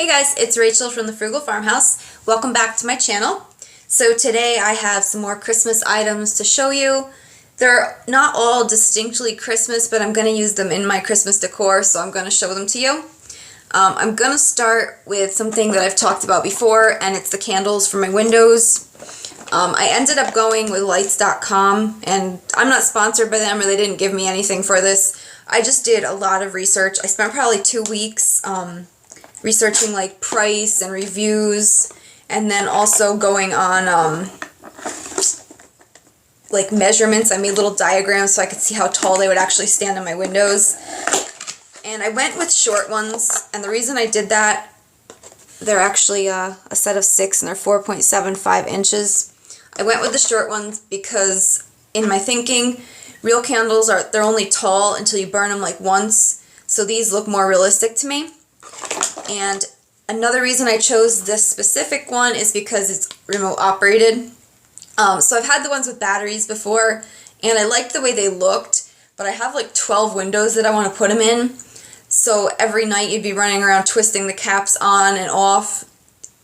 Hey guys, it's Rachel from the Frugal Farmhouse. Welcome back to my channel. So today I have some more Christmas items to show you. They're not all distinctly Christmas, but I'm going to use them in my Christmas decor, so I'm going to show them to you. I'm going to start with something that I've talked about before, and it's the candles for my windows. I ended up going with lights.com, and I'm not sponsored by them, or they didn't give me anything for this. I just did a lot of research. I spent probably 2 weeks researching like price and reviews, and then also going on like measurements. I made little diagrams so I could see how tall they would actually stand in my windows. And I went with short ones, and the reason I did that, they're actually a set of 6 and they're 4.75 inches. I went with the short ones because in my thinking, real candles they're only tall until you burn them like once, so these look more realistic to me. And another reason I chose this specific one is because it's remote operated. So I've had the ones with batteries before, and I liked the way they looked, but I have like 12 windows that I want to put them in. So every night you'd be running around twisting the caps on and off,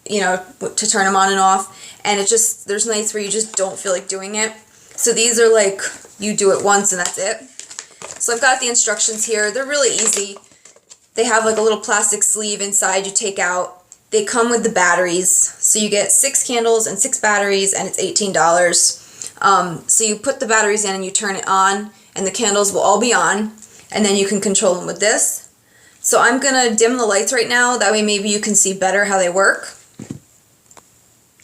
you know, to turn them on and off. And there's nights where you just don't feel like doing it. So these are like, you do it once and that's it. So I've got the instructions here. They're really easy. They have like a little plastic sleeve inside you take out. They come with the batteries. So you get 6 candles and 6 batteries, and it's $18. So you put the batteries in and you turn it on, and the candles will all be on, and then you can control them with this. So I'm going to dim the lights right now. That way maybe you can see better how they work.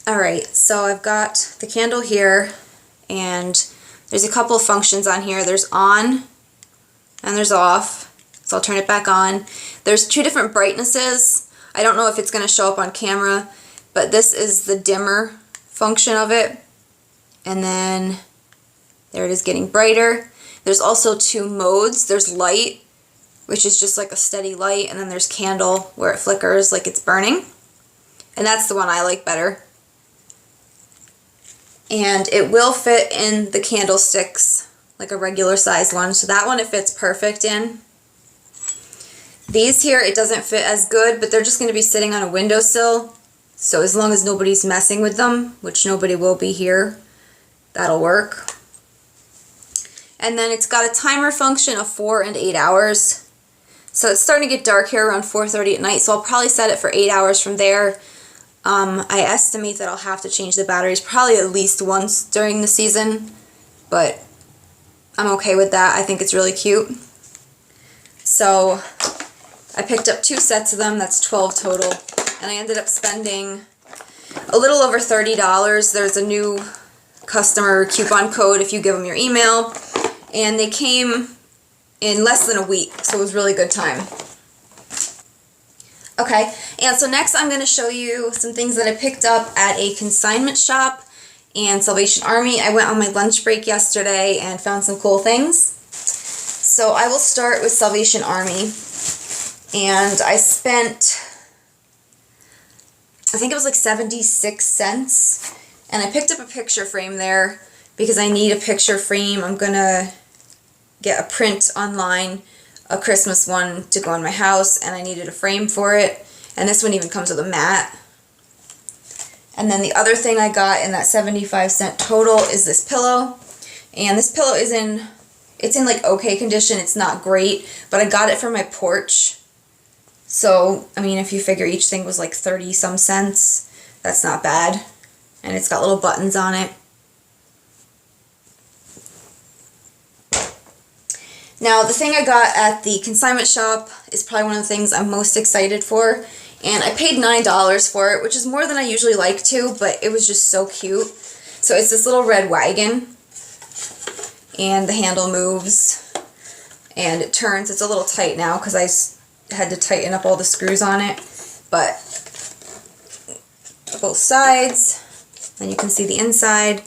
Alright, so I've got the candle here, and there's a couple of functions on here. There's on and there's off. So I'll turn it back on. There's 2 different brightnesses. I don't know if it's going to show up on camera, but this is the dimmer function of it. And then there it is getting brighter. There's also 2 modes. There's light, which is just like a steady light, and then there's candle where it flickers like it's burning. And that's the one I like better. And it will fit in the candlesticks like a regular size one. So that one it fits perfect in. These here, it doesn't fit as good, but they're just going to be sitting on a windowsill. So as long as nobody's messing with them, which nobody will be here, that'll work. And then it's got a timer function of 4 and 8 hours. So it's starting to get dark here around 4:30 at night, so I'll probably set it for 8 hours from there. I estimate that I'll have to change the batteries probably at least once during the season, but I'm okay with that. I think it's really cute. So I picked up 2 sets of them, that's 12 total, and I ended up spending a little over $30. There's a new customer coupon code if you give them your email, and they came in less than a week, so it was really good time. Okay, and so next I'm going to show you some things that I picked up at a consignment shop and Salvation Army. I went on my lunch break yesterday and found some cool things. So I will start with Salvation Army. And I spent, I think it was like 76 cents. And I picked up a picture frame there because I need a picture frame. I'm going to get a print online, a Christmas one to go in my house, and I needed a frame for it. And this one even comes with a mat. And then the other thing I got in that 75-cent total is this pillow. And this pillow is it's in like okay condition. It's not great, but I got it for my porch. So, I mean, if you figure each thing was like 30-some cents, that's not bad. And it's got little buttons on it. Now, the thing I got at the consignment shop is probably one of the things I'm most excited for. And I paid $9 for it, which is more than I usually like to, but it was just so cute. So it's this little red wagon. And the handle moves. And it turns. It's a little tight now because I had to tighten up all the screws on it, but both sides, and you can see the inside.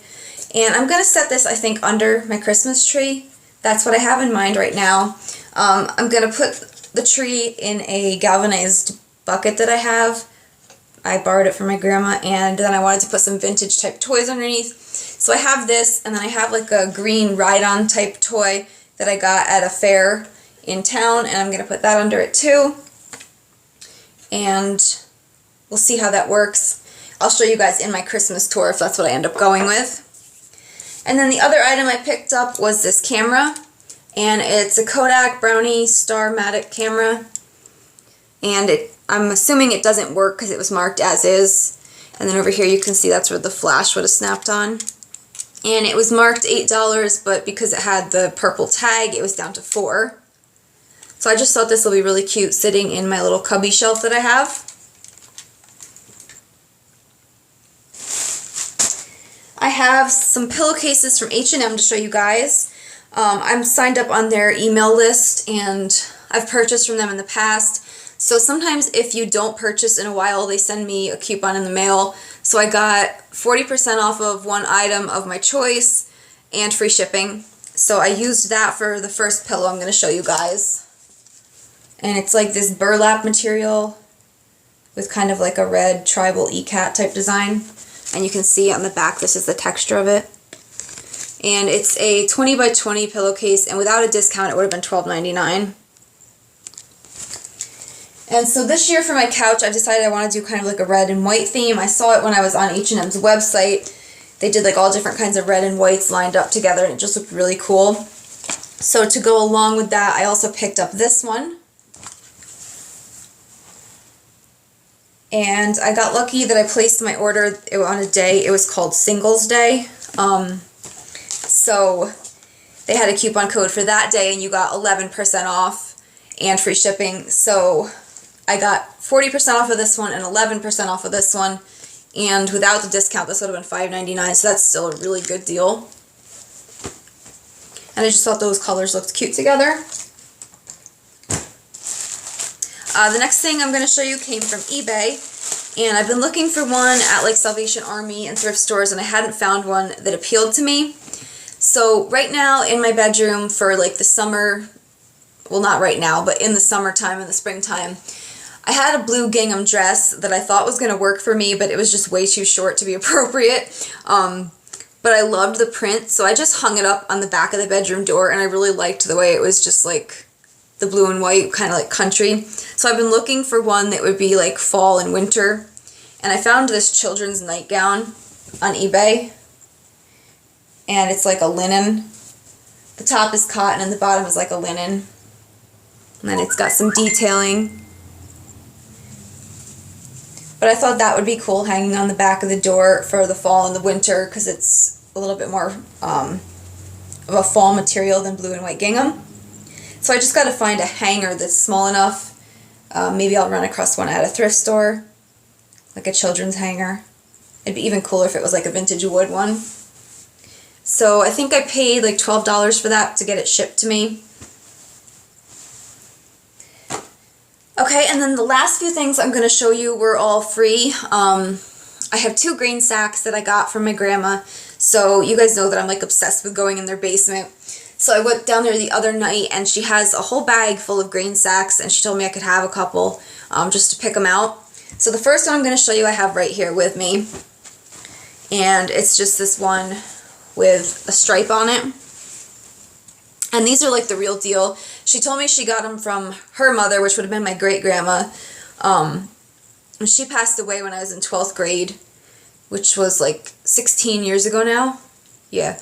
And I'm going to set this, I think, under my Christmas tree. That's what I have in mind right now. I'm going to put the tree in a galvanized bucket that I have. I borrowed it from my grandma, and then I wanted to put some vintage type toys underneath. So I have this, and then I have like a green ride-on type toy that I got at a fair in town, and I'm going to put that under it too. And we'll see how that works. I'll show you guys in my Christmas tour if that's what I end up going with. And then the other item I picked up was this camera, and it's a Kodak Brownie Starmatic camera, and I'm assuming it doesn't work because it was marked as is. And then over here you can see that's where the flash would have snapped on. And it was marked $8, but because it had the purple tag, it was down to $4. So I just thought this will be really cute sitting in my little cubby shelf that I have. I have some pillowcases from H&M to show you guys. I'm signed up on their email list, and I've purchased from them in the past. So sometimes if you don't purchase in a while, they send me a coupon in the mail. So I got 40% off of one item of my choice and free shipping. So I used that for the first pillow I'm going to show you guys. And it's like this burlap material with kind of like a red tribal e-cat type design. And you can see on the back, this is the texture of it. And it's a 20 by 20 pillowcase, and without a discount it would have been $12.99. And so this year for my couch, I decided I want to do kind of like a red and white theme. I saw it when I was on H&M's website. They did like all different kinds of red and whites lined up together, and it just looked really cool. So to go along with that, I also picked up this one. And I got lucky that I placed my order on a day. It was called Singles Day. So they had a coupon code for that day, and you got 11% off and free shipping. So I got 40% off of this one and 11% off of this one. And without the discount, this would have been $5.99. So that's still a really good deal. And I just thought those colors looked cute together. The next thing I'm going to show you came from eBay, and I've been looking for one at like Salvation Army and thrift stores, and I hadn't found one that appealed to me. So right now in my bedroom for like the summer, well not right now, but in the summertime and the springtime, I had a blue gingham dress that I thought was going to work for me, but it was just way too short to be appropriate. But I loved the print, so I just hung it up on the back of the bedroom door, and I really liked the way it was just like the blue and white, kind of like country. So I've been looking for one that would be like fall and winter, and I found this children's nightgown on eBay, and it's like a linen. The top is cotton and the bottom is like a linen, and then it's got some detailing. But I thought that would be cool hanging on the back of the door for the fall and the winter, because it's a little bit more of a fall material than blue and white gingham. So I just got to find a hanger that's small enough. Maybe I'll run across one at a thrift store, like a children's hanger. It'd be even cooler if it was like a vintage wood one. So I think I paid like $12 for that to get it shipped to me. Okay, and then the last few things I'm going to show you were all free. I have 2 grain sacks that I got from my grandma. So you guys know that I'm like obsessed with going in their basement. So I went down there the other night, and she has a whole bag full of grain sacks, and she told me I could have a couple just to pick them out. So the first one I'm going to show you I have right here with me. And it's just this one with a stripe on it. And these are like the real deal. She told me she got them from her mother, which would have been my great-grandma. She passed away when I was in 12th grade, which was like 16 years ago now. Yeah.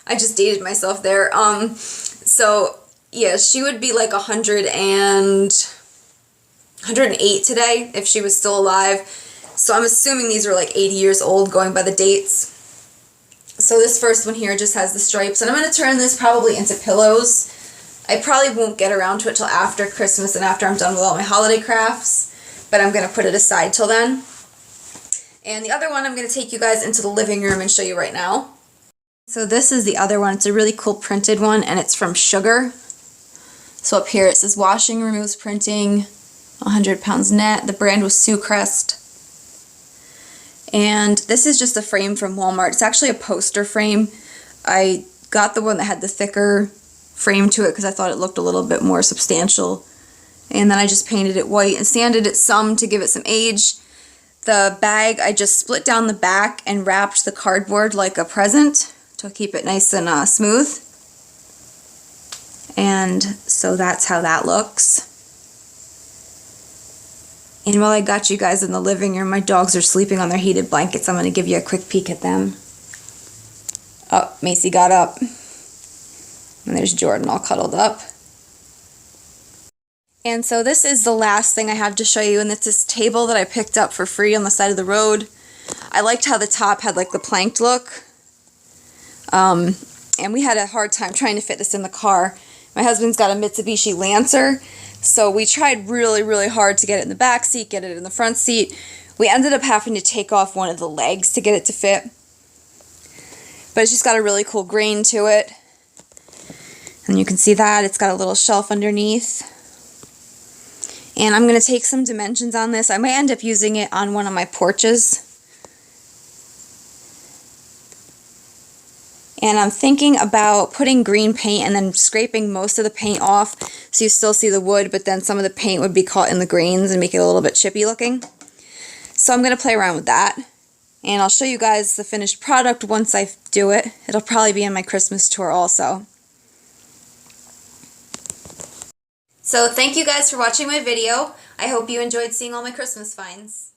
I just dated myself there. So, yeah, she would be like 108 today if she was still alive. So I'm assuming these are like 80 years old going by the dates. So this first one here just has the stripes, and I'm going to turn this probably into pillows. I probably won't get around to it till after Christmas and after I'm done with all my holiday crafts, but I'm going to put it aside till then. And the other one I'm going to take you guys into the living room and show you right now. So this is the other one. It's a really cool printed one, and it's from Sugar. So up here it says washing removes printing, 100 pounds net. The brand was Sucrest. And this is just a frame from Walmart. It's actually a poster frame. I got the one that had the thicker frame to it because I thought it looked a little bit more substantial. And then I just painted it white and sanded it some to give it some age. The bag, I just split down the back and wrapped the cardboard like a present to keep it nice and smooth. And so that's how that looks. And while I got you guys in the living room, my dogs are sleeping on their heated blankets. I'm going to give you a quick peek at them. Oh, Macy got up. And there's Jordan all cuddled up. And so this is the last thing I have to show you, and it's this table that I picked up for free on the side of the road. I liked how the top had like the planked look. And we had a hard time trying to fit this in the car. My husband's got a Mitsubishi Lancer, so we tried really, really hard to get it in the back seat, get it in the front seat. We ended up having to take off one of the legs to get it to fit. But it's just got a really cool grain to it. And you can see that. It's got a little shelf underneath. And I'm going to take some dimensions on this. I might end up using it on one of my porches. And I'm thinking about putting green paint and then scraping most of the paint off so you still see the wood, but then some of the paint would be caught in the grains and make it a little bit chippy looking. So I'm going to play around with that. And I'll show you guys the finished product once I do it. It'll probably be in my Christmas tour also. So thank you guys for watching my video. I hope you enjoyed seeing all my Christmas finds.